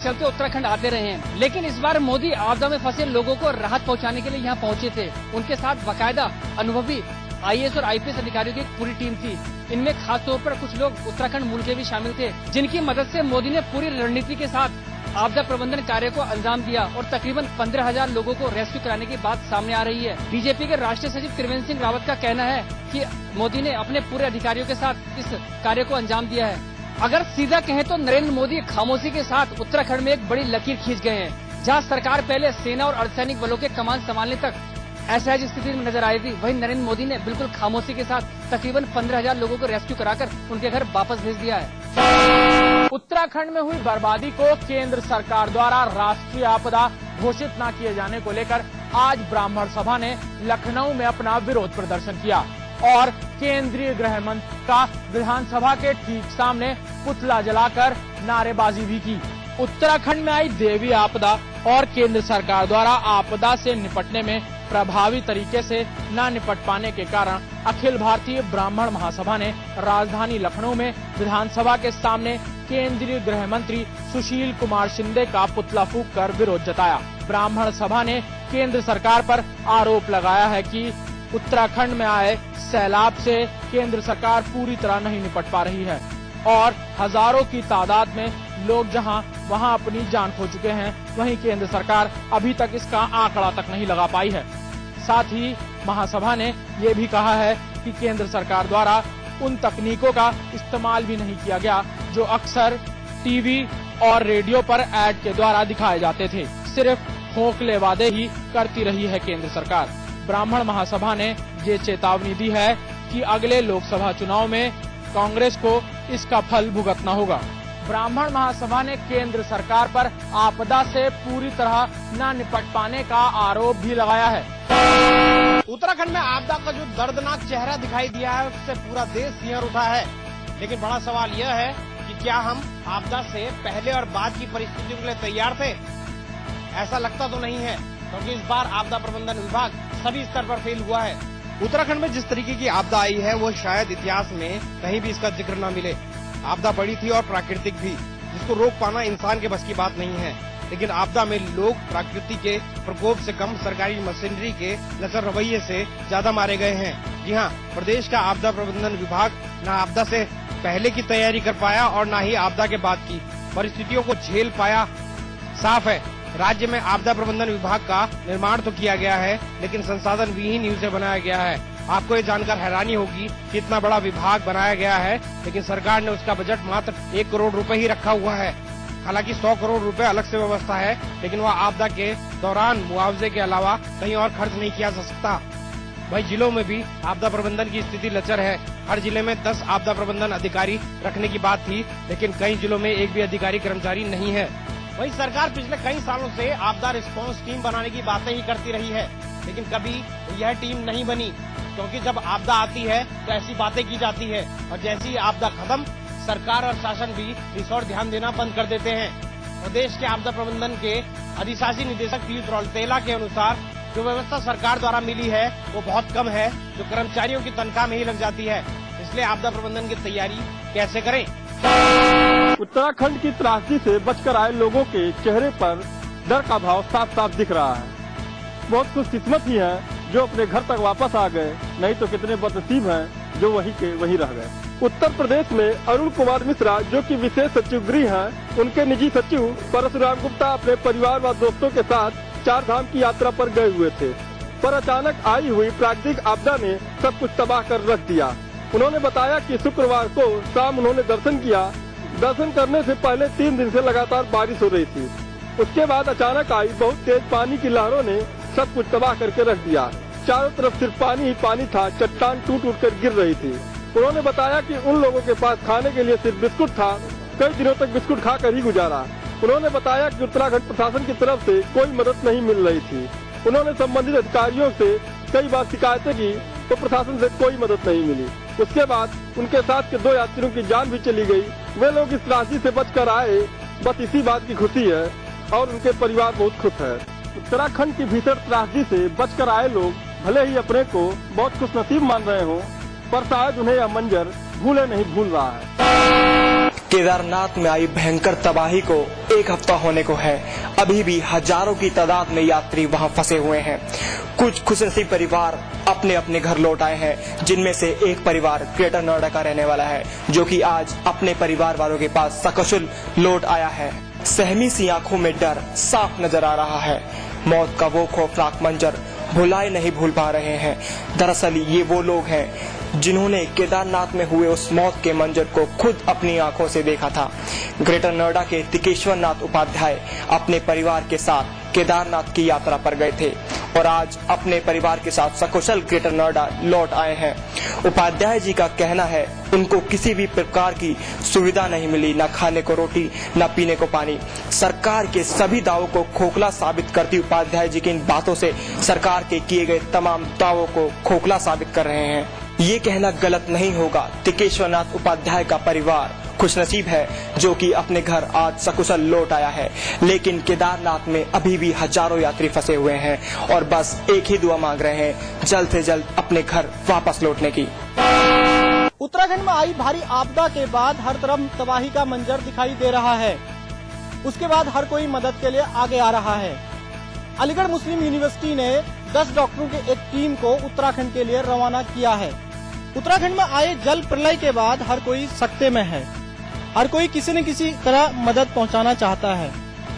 चलते उत्तराखंड आते रहे हैं, लेकिन इस बार मोदी आपदा में फंसे लोगों को राहत पहुंचाने के लिए यहाँ पहुंचे थे। उनके साथ बाकायदा अनुभवी IAS और IPS अधिकारियों की एक पूरी टीम थी। इनमें खास तौर पर कुछ लोग उत्तराखंड मूल के भी शामिल थे, जिनकी मदद से मोदी ने पूरी रणनीति के साथ आपदा प्रबंधन कार्य को अंजाम दिया और तकरीबन 15,000 लोगों को रेस्क्यू कराने की बात सामने आ रही है। बीजेपी के राष्ट्रीय सचिव त्रिवेंद्र सिंह रावत का कहना है कि मोदी ने अपने पूरे अधिकारियों के साथ इस कार्य को अंजाम दिया है। अगर सीधा कहें तो नरेंद्र मोदी खामोशी के साथ उत्तराखंड में एक बड़ी लकीर खींच गए हैं। जहां सरकार पहले सेना और अर्धसैनिक बलों के कमान संभालने तक असहज स्थिति में नजर आई थी, वहीं नरेंद्र मोदी ने बिल्कुल खामोशी के साथ तकरीबन 15,000 लोगों को रेस्क्यू कराकर उनके घर वापस भेज दिया है। उत्तराखंड में हुई बर्बादी को केंद्र सरकार द्वारा राष्ट्रीय आपदा घोषित न किए जाने को लेकर आज ब्राह्मण सभा ने लखनऊ में अपना विरोध प्रदर्शन किया और केंद्रीय गृह मंत्री का विधानसभा के ठीक सामने पुतला जलाकर नारेबाजी भी की। उत्तराखंड में आई देवी आपदा और केंद्र सरकार द्वारा आपदा से निपटने में प्रभावी तरीके से न निपट पाने के कारण अखिल भारतीय ब्राह्मण महासभा ने राजधानी लखनऊ में विधानसभा के सामने केंद्रीय गृह मंत्री सुशील कुमार शिंदे का पुतला फूंक कर विरोध जताया। ब्राह्मण सभा ने केंद्र सरकार पर आरोप लगाया है कि उत्तराखंड में आए सैलाब से केंद्र सरकार पूरी तरह नहीं निपट पा रही है और हजारों की तादाद में लोग जहां वहां अपनी जान खो चुके हैं, वहीं केंद्र सरकार अभी तक इसका आंकड़ा तक नहीं लगा पाई है। साथ ही महासभा ने ये भी कहा है कि केंद्र सरकार द्वारा उन तकनीकों का इस्तेमाल भी नहीं किया गया जो अक्सर टीवी और रेडियो पर ऐड के द्वारा दिखाए जाते थे। सिर्फ खोखले वादे ही करती रही है केंद्र सरकार। ब्राह्मण महासभा ने ये चेतावनी दी है कि अगले लोकसभा चुनाव में कांग्रेस को इसका फल भुगतना होगा। ब्राह्मण महासभा ने केंद्र सरकार पर आपदा से पूरी तरह न निपट पाने का आरोप भी लगाया है। उत्तराखंड में आपदा का जो दर्दनाक चेहरा दिखाई दिया है उससे पूरा देश सिहर उठा है, लेकिन बड़ा सवाल यह है कि क्या हम आपदा से पहले और बाद की परिस्थितियों के लिए तैयार थे? ऐसा लगता तो नहीं है, क्योंकि इस बार आपदा प्रबंधन विभाग सभी स्तर पर फेल हुआ है। उत्तराखंड में जिस तरीके की आपदा आई है वो शायद इतिहास में कहीं भी इसका जिक्र न मिले। आपदा बड़ी थी और प्राकृतिक भी, जिसको रोक पाना इंसान के बस की बात नहीं है, लेकिन आपदा में लोग प्रकृति के प्रकोप से कम सरकारी मशीनरी के लचर रवैये से ज्यादा मारे गए हैं। जी हाँ, प्रदेश का आपदा प्रबंधन विभाग न आपदा से पहले की तैयारी कर पाया और न ही आपदा के बाद की परिस्थितियों को झेल पाया। साफ है, राज्य में आपदा प्रबंधन विभाग का निर्माण तो किया गया है, लेकिन संसाधन विहीन उसे बनाया गया है। आपको ये जानकर हैरानी होगी कि इतना बड़ा विभाग बनाया गया है, लेकिन सरकार ने उसका बजट मात्र 1 करोड़ रुपए ही रखा हुआ है। हालांकि 100 करोड़ रुपए अलग से व्यवस्था है, लेकिन वह आपदा के दौरान मुआवजे के अलावा कहीं और खर्च नहीं किया जा सकता। वहीं जिलों में भी आपदा प्रबंधन की स्थिति लचर है। हर जिले में 10 आपदा प्रबंधन अधिकारी रखने की बात थी, लेकिन कई जिलों में एक भी अधिकारी कर्मचारी नहीं है। वहीं सरकार पिछले कई सालों से आपदा रिस्पांस टीम बनाने की बातें ही करती रही है, लेकिन कभी यह टीम नहीं बनी, क्योंकि जब आपदा आती है तो ऐसी बातें की जाती है और जैसी आपदा खत्म, सरकार और शासन भी इस ओर ध्यान देना बंद कर देते हैं। प्रदेश के आपदा प्रबंधन के अधिशासी निदेशक पीयूष रौतेला के अनुसार जो व्यवस्था सरकार द्वारा मिली है वो बहुत कम है, जो कर्मचारियों की तनख्वाह में ही लग जाती है। इसलिए आपदा प्रबंधन की तैयारी कैसे करें? उत्तराखंड की त्रासदी से बचकर आए लोगों के चेहरे पर डर का भाव साफ साफ दिख रहा है। बहुत खुशकिस्मत ही है जो अपने घर तक वापस आ गए, नहीं तो कितने बदनसीब हैं जो वहीं के वहीं रह गए। उत्तर प्रदेश में अरुण कुमार मिश्रा, जो कि विशेष सचिव गृह हैं, उनके निजी सचिव परशुराम गुप्ता अपने परिवार व दोस्तों के साथ 4 धाम की यात्रा पर गए हुए थे, पर अचानक आई हुई प्राकृतिक आपदा ने सब कुछ तबाह कर रख दिया। उन्होंने बताया कि शुक्रवार को शाम उन्होंने दर्शन किया। दर्शन करने से पहले 3 दिन से लगातार बारिश हो रही थी। उसके बाद अचानक आई बहुत तेज पानी की लहरों ने सब कुछ तबाह करके रख दिया। चारों तरफ सिर्फ पानी ही पानी था, चट्टान टूट टूट कर गिर रही थी। उन्होंने बताया कि उन लोगों के पास खाने के लिए सिर्फ बिस्कुट था, कई दिनों तक बिस्कुट खाकर ही गुजारा। उन्होंने बताया कि उत्तराखंड प्रशासन की तरफ से कोई मदद नहीं मिल रही थी। उन्होंने संबंधित अधिकारियों से कई बार शिकायतें की तो प्रशासन से कोई मदद नहीं मिली। उसके बाद उनके साथ के 2 यात्रियों की जान भी चली गई। वे लोग इस त्रासदी से बचकर आए, बस इसी बात की खुशी है और उनके परिवार बहुत खुश है। उत्तराखंड की भीषण त्रासदी से बचकर आए लोग भले ही अपने को बहुत खुशनसीब मान रहे हों, पर शायद उन्हें यह मंजर भूले नहीं भूल रहा है। केदारनाथ में आई भयंकर तबाही को 1 हफ्ता होने को है। अभी भी हजारों की तादाद में यात्री वहां फंसे हुए हैं। कुछ खुशनसीब परिवार अपने अपने घर लौट आए हैं, जिनमें से एक परिवार ग्रेटर नोएडा का रहने वाला है, जो कि आज अपने परिवार वालों के पास सकुशल लौट आया है। सहमी सी आंखों में डर साफ नजर आ रहा है। मौत का वो खौफनाक मंजर भुलाए नहीं भूल पा रहे हैं। दरअसल ये वो लोग हैं जिन्होंने केदारनाथ में हुए उस मौत के मंजर को खुद अपनी आंखों से देखा था। ग्रेटर नोएडा के टिकेश्वर नाथ उपाध्याय अपने परिवार के साथ केदारनाथ की यात्रा पर गए थे और आज अपने परिवार के साथ सकुशल ग्रेटर नोएडा लौट आए हैं। उपाध्याय जी का कहना है उनको किसी भी प्रकार की सुविधा नहीं मिली, न खाने को रोटी न पीने को पानी। सरकार के सभी दावों को खोखला साबित करती उपाध्याय जी की इन बातों से सरकार के किए गए तमाम दावों को खोखला साबित कर रहे हैं। ये कहना गलत नहीं होगा। टिकेश्वर नाथ उपाध्याय का परिवार खुशनसीब है जो कि अपने घर आज सकुशल लौट आया है, लेकिन केदारनाथ में अभी भी हजारों यात्री फंसे हुए हैं और बस एक ही दुआ मांग रहे हैं, जल्द से जल्द अपने घर वापस लौटने की। उत्तराखंड में आई भारी आपदा के बाद हर तरफ तबाही का मंजर दिखाई दे रहा है। उसके बाद हर कोई मदद के लिए आगे आ रहा है। अलीगढ़ मुस्लिम यूनिवर्सिटी ने 10 डॉक्टरों की एक टीम को उत्तराखंड के लिए रवाना किया है। उत्तराखंड में आए जल प्रलय के बाद हर कोई सकते में है। हर कोई किसी न किसी तरह मदद पहुंचाना चाहता है।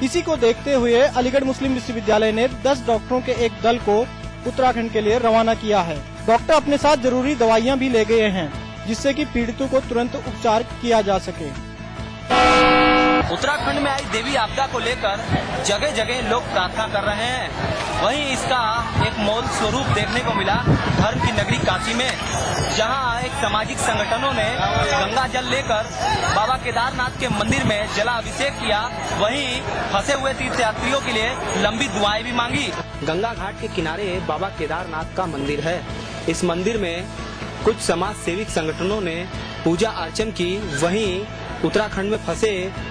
इसी को देखते हुए अलीगढ़ मुस्लिम विश्वविद्यालय ने 10 डॉक्टरों के एक दल को उत्तराखंड के लिए रवाना किया है। डॉक्टर अपने साथ जरूरी दवाइयां भी ले गए हैं, जिससे कि पीड़ितों को तुरंत उपचार किया जा सके। उत्तराखंड में आई देवी आपदा को लेकर जगह जगह लोग प्रार्थना कर रहे हैं। वहीं इसका एक मूल स्वरूप देखने को मिला धर्म की नगरी काशी में, जहां एक सामाजिक संगठनों ने गंगा जल लेकर बाबा केदारनाथ के मंदिर में जलाभिषेक किया। वहीं फंसे हुए तीर्थयात्रियों के लिए लंबी दुआएं भी मांगी। गंगा घाट के किनारे बाबा केदारनाथ का मंदिर है। इस मंदिर में कुछ समाज सेवी संगठनों ने पूजा अर्चन की। वहीं उत्तराखंड में फंसे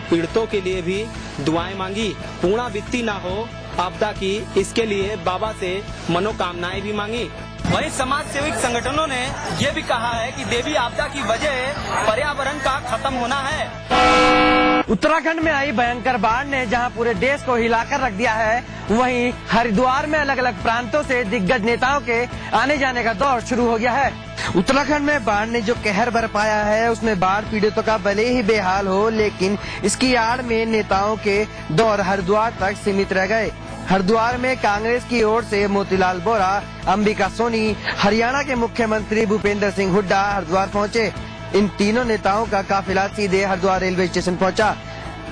पीड़ितों के लिए भी दुआएं मांगी। पुनरावृत्ति न हो आपदा की, इसके लिए बाबा से मनोकामनाएं भी मांगी। वहीं समाज सेवी संगठनों ने ये भी कहा है कि देवी आपदा की वजह पर्यावरण का खत्म होना है। उत्तराखंड में आई भयंकर बाढ़ ने जहां पूरे देश को हिलाकर रख दिया है, वहीं हरिद्वार में अलग अलग प्रांतों से दिग्गज नेताओं के आने जाने का दौर शुरू हो गया है। उत्तराखंड में बाढ़ ने जो कहर बरपाया है, उसमें बाढ़ पीड़ितों का भले ही बेहाल हो, लेकिन इसकी आड़ में नेताओं के दौर हरिद्वार तक सीमित रह गए। हरिद्वार में कांग्रेस की ओर से मोतीलाल बोरा, अंबिका सोनी, हरियाणा के मुख्यमंत्री भूपेंद्र सिंह हुड्डा हरिद्वार पहुंचे। इन तीनों नेताओं का काफिला सीधे हरिद्वार रेलवे स्टेशन पहुंचा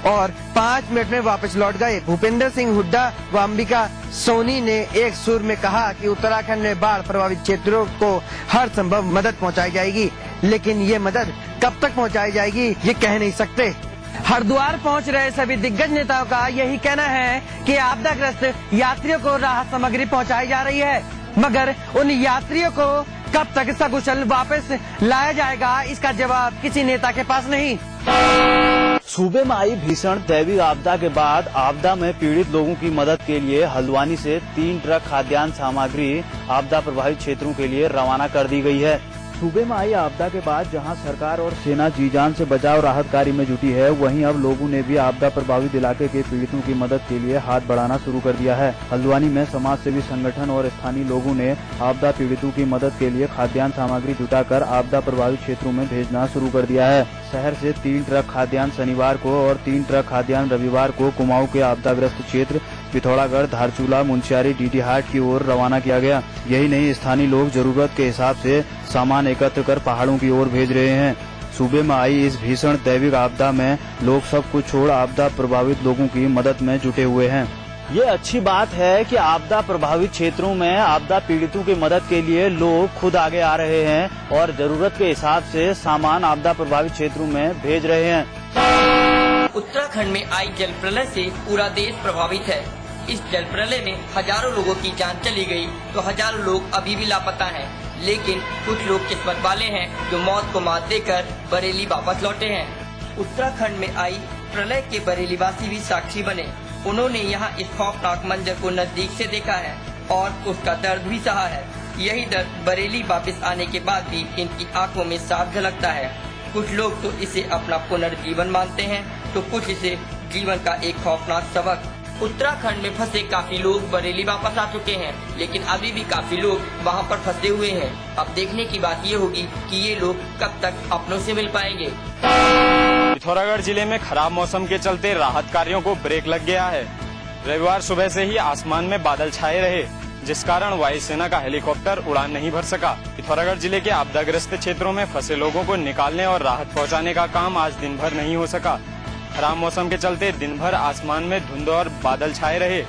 और 5 मिनट में वापस लौट गए। भूपेंद्र सिंह हुड्डा व अंबिका सोनी ने एक सुर में कहा कि उत्तराखंड में बाढ़ प्रभावित क्षेत्रों को हर संभव मदद पहुंचाई जाएगी, लेकिन ये मदद कब तक पहुंचाई जाएगी ये कह नहीं सकते। हरिद्वार पहुंच रहे सभी दिग्गज नेताओं का यही कहना है कि आपदाग्रस्त यात्रियों को राहत सामग्री पहुंचाई जा रही है, मगर उन यात्रियों को कब तक सकुशल वापस लाया जाएगा, इसका जवाब किसी नेता के पास नहीं। सूबे में आई भीषण दैवीय आपदा के बाद आपदा में पीड़ित लोगों की मदद के लिए हल्द्वानी से 3 ट्रक खाद्यान्न सामग्री आपदा प्रभावित क्षेत्रों के लिए रवाना कर दी गई है। सूबे में आई आपदा के बाद जहां सरकार और सेना जी जान से बचाव राहत कार्य में जुटी है, वहीं अब लोगों ने भी आपदा प्रभावित इलाके के पीड़ितों की मदद के लिए हाथ बढ़ाना शुरू कर दिया है। हल्द्वानी में समाज सेवी संगठन और स्थानीय लोगों ने आपदा पीड़ितों की मदद के लिए खाद्यान्न सामग्री जुटाकर आपदा प्रभावित क्षेत्रों में भेजना शुरू कर दिया है। शहर से 3 ट्रक खाद्यान्न शनिवार को और 3 ट्रक खाद्यान्न रविवार को कुमाऊं के आपदाग्रस्त क्षेत्र पिथौरागढ़, धारचूला, मुंशियारी, डीडीहाट की ओर रवाना किया गया। यही नहीं, स्थानीय लोग जरूरत के हिसाब से सामान एकत्र कर पहाड़ों की ओर भेज रहे हैं। सूबे में आई इस भीषण दैविक आपदा में लोग सब कुछ छोड़ आपदा प्रभावित लोगों की मदद में जुटे हुए हैं। ये अच्छी बात है कि आपदा प्रभावित क्षेत्रों में आपदा पीड़ितों की मदद के लिए लोग खुद आगे आ रहे हैं और जरूरत के हिसाब से सामान आपदा प्रभावित क्षेत्रों में भेज रहे हैं। उत्तराखंड में आई जल प्रलय से पूरा देश प्रभावित है। इस जल प्रलय में हजारों लोगों की जान चली गई, तो हजारों लोग अभी भी लापता हैं। लेकिन कुछ लोग किस्मत वाले हैं जो मौत को मात देकर बरेली वापस लौटे हैं। उत्तराखंड में आई प्रलय के बरेली वासी भी साक्षी बने। उन्होंने यहाँ इस खौफनाक मंजर को नजदीक से देखा है और उसका दर्द भी सहा है। यही दर्द बरेली वापस आने के बाद भी इनकी आंखों में साफ झलकता है। कुछ लोग तो इसे अपना पुनर्जीवन मानते हैं तो कुछ इसे जीवन का एक खौफनाक सबक। उत्तराखंड में फंसे काफी लोग बरेली वापस आ चुके हैं, लेकिन अभी भी काफी लोग वहां पर फंसे हुए हैं। अब देखने की बात ये होगी कि ये लोग कब तक अपनों से मिल पाएंगे। पिथौरागढ़ जिले में खराब मौसम के चलते राहत कार्यों को ब्रेक लग गया है। रविवार सुबह से ही आसमान में बादल छाए रहे, जिस कारण वायुसेना का हेलीकॉप्टर उड़ान नहीं भर सका। पिथौरागढ़ जिले के आपदाग्रस्त क्षेत्रों में फंसे लोगों को निकालने और राहत पहुंचाने का काम आज दिन भर नहीं हो सका। खराब मौसम के चलते दिन भर आसमान में धुंध और बादल छाए रहे,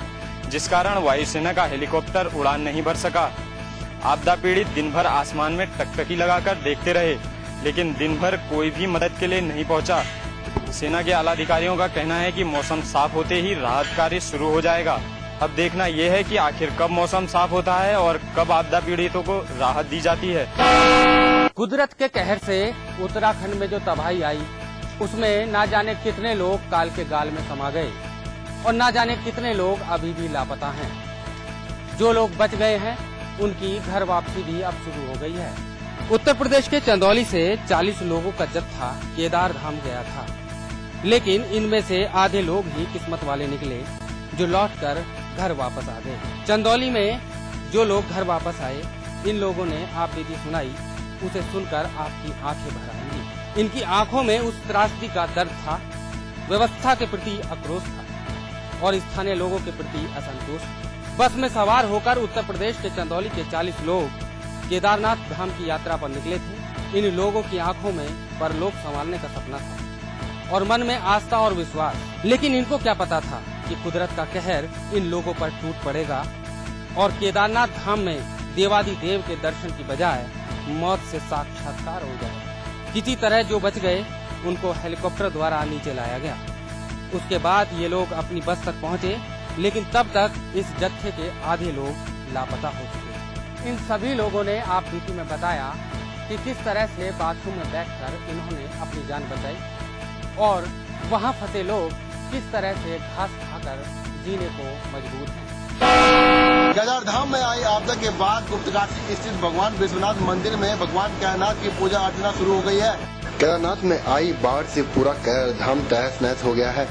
जिस कारण वायुसेना का हेलीकॉप्टर उड़ान नहीं भर सका। आपदा पीड़ित दिन भर आसमान में टकटकी लगाकर देखते रहे, लेकिन दिन भर कोई भी मदद के लिए नहीं पहुंचा। सेना के आला अधिकारियों का कहना है कि मौसम साफ होते ही राहत कार्य शुरू हो जाएगा। अब देखना यह है कि आखिर कब मौसम साफ होता है और कब आपदा पीड़ितों को राहत दी जाती है। कुदरत के कहर से उत्तराखंड में जो तबाही आई, उसमें ना जाने कितने लोग काल के गाल में समा गए और ना जाने कितने लोग अभी भी लापता हैं। जो लोग बच गए हैं उनकी घर वापसी भी अब शुरू हो गई है। उत्तर प्रदेश के चंदौली से 40 लोगों का जत्था केदार धाम गया था, लेकिन इनमें से आधे लोग ही किस्मत वाले निकले जो लौटकर घर वापस आ गए। चंदौली में जो लोग घर वापस आए, इन लोगों ने आप बीती सुनाई, उसे सुनकर आपकी आंखें भर आएंगी। इनकी आंखों में उस त्रासदी का दर्द था, व्यवस्था के प्रति आक्रोश था और स्थानीय लोगों के प्रति असंतोष। बस में सवार होकर उत्तर प्रदेश के चंदौली के 40 लोग केदारनाथ धाम की यात्रा पर निकले थे। इन लोगों की आंखों में परलोक संभालने का सपना था और मन में आस्था और विश्वास, लेकिन इनको क्या पता था कि कुदरत का कहर इन लोगों पर टूट पड़ेगा और केदारनाथ धाम में देवादिदेव के दर्शन की बजाय मौत से साक्षात्कार हो जाए। किसी तरह जो बच गए उनको हेलीकॉप्टर द्वारा नीचे लाया गया। उसके बाद ये लोग अपनी बस तक पहुँचे, लेकिन तब तक इस जत्थे के आधे लोग लापता हो चुके। इन सभी लोगों ने आप बीती में बताया कि किस तरह से बाथरूम में बैठकर इन्होंने अपनी जान बचाई और वहाँ फंसे लोग किस तरह से घास खाकर जीने को मजबूर हैं। केदार धाम में आई आपदा के बाद गुप्तकाशी स्थित भगवान विश्वनाथ मंदिर में भगवान केदारनाथ की पूजा अर्चना शुरू हो गई है। केदारनाथ में आई बाढ़ से पूरा केदार धाम तहस नहस हो गया है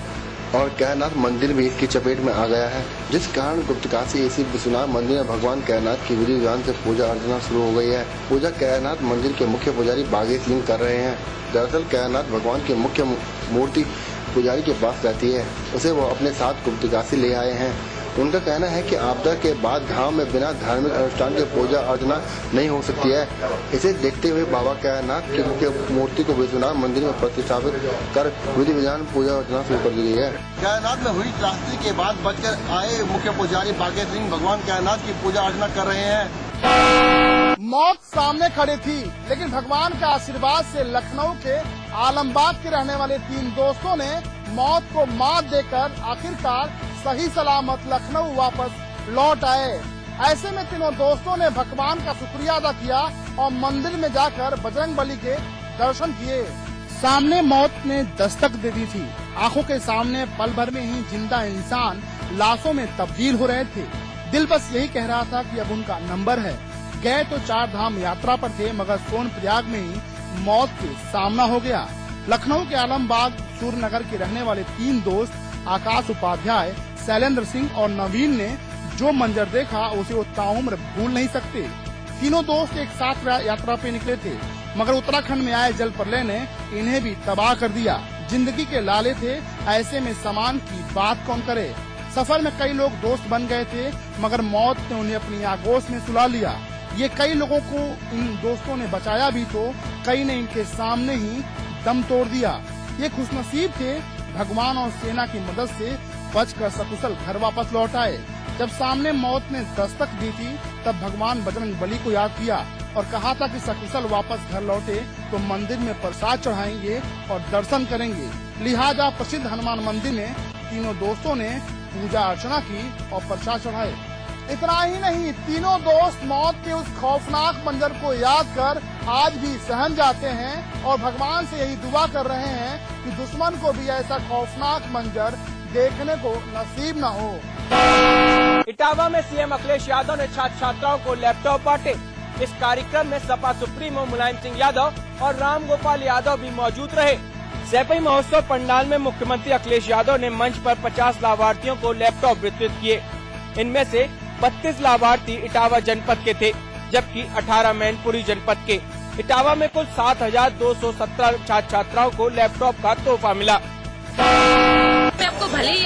और केदारनाथ मंदिर भी इसकी चपेट में आ गया है, जिस कारण गुप्तकाशी स्थित विश्वनाथ मंदिर में भगवान केदारनाथ की विधि विधान से पूजा अर्चना शुरू हो गई है। पूजा केदारनाथ मंदिर के मुख्य पुजारी बागेश सिंह कर रहे हैं। दरअसल केदारनाथ भगवान की मुख्य मूर्ति पुजारी के पास रहती है, उसे वो अपने साथ गुप्तकाशी ले आए हैं। उनका कहना है कि आपदा के बाद धाम में बिना धार्मिक अनुष्ठान के पूजा अर्चना नहीं हो सकती है। इसे देखते हुए बाबा केदारनाथ की मुख्य मूर्ति को विश्वनाथ मंदिर में प्रतिष्ठापित कर विधि विधान पूजा अर्चना शुरू कर दी गई है। केदारनाथ में हुई त्रासदी के बाद बचकर आए मुख्य पुजारी बागेश सिंह भगवान केदारनाथ की पूजा अर्चना कर रहे हैं। मौत सामने खड़ी थी, लेकिन भगवान के आशीर्वाद से लखनऊ के आलमबाग के रहने वाले 3 दोस्तों ने मौत को मात देकर आखिरकार सही सलामत लखनऊ वापस लौट आए। ऐसे में तीनों दोस्तों ने भगवान का शुक्रिया अदा किया और मंदिर में जाकर बजरंगबली के दर्शन किए। सामने मौत ने दस्तक दे दी थी। आंखों के सामने पल भर में ही जिंदा इंसान लाशों में तब्दील हो रहे थे। दिल बस यही कह रहा था कि अब उनका नंबर है। गए तो 4 धाम यात्रा पर थे, मगर सोनप्रयाग में ही मौत से सामना हो गया। लखनऊ के आलमबाग सूर्यनगर के रहने वाले 3 दोस्त आकाश उपाध्याय, शैलेंद्र सिंह और नवीन ने जो मंजर देखा उसे वो ताउम्र भूल नहीं सकते। तीनों दोस्त एक साथ यात्रा पे निकले थे, मगर उत्तराखंड में आए जल प्रलय ने इन्हें भी तबाह कर दिया। जिंदगी के लाले थे, ऐसे में सामान की बात कौन करे। सफर में कई लोग दोस्त बन गए थे, मगर मौत ने उन्हें अपनी आगोश में सुला लिया। ये कई लोगों को इन दोस्तों ने बचाया भी तो कई ने इनके सामने ही दम तोड़ दिया। ये खुशनसीब थे, भगवान और सेना की मदद से बचकर सकुशल घर वापस लौट आए। जब सामने मौत ने दस्तक दी थी, तब भगवान बजरंगबली को याद किया और कहा था कि सकुशल वापस घर लौटे तो मंदिर में प्रसाद चढ़ाएंगे और दर्शन करेंगे। लिहाजा प्रसिद्ध हनुमान मंदिर में तीनों दोस्तों ने पूजा अर्चना की और प्रसाद चढ़ाए। इतना ही नहीं, तीनों दोस्त मौत के उस खौफनाक मंजर को याद कर आज भी सहम जाते हैं और भगवान से यही दुआ कर रहे हैं कि दुश्मन को भी ऐसा खौफनाक मंजर देखने को नसीब न हो। इटावा में सीएम अखिलेश यादव ने छात्र छात्राओं को लैपटॉप बांटे। इस कार्यक्रम में सपा सुप्रीमो मुलायम सिंह यादव और राम गोपाल यादव भी मौजूद रहे। सैपई महोत्सव पंडाल में मुख्यमंत्री अखिलेश यादव ने मंच पर 50 लाभार्थियों को लैपटॉप वितरित किए। इनमें से 32 लाभार्थी इटावा जनपद के थे, जबकि 18 मैनपुरी जनपद के। इटावा में कुल 7,217 छात्र छात्राओं को लैपटॉप का तोहफा मिला। आपको भले ही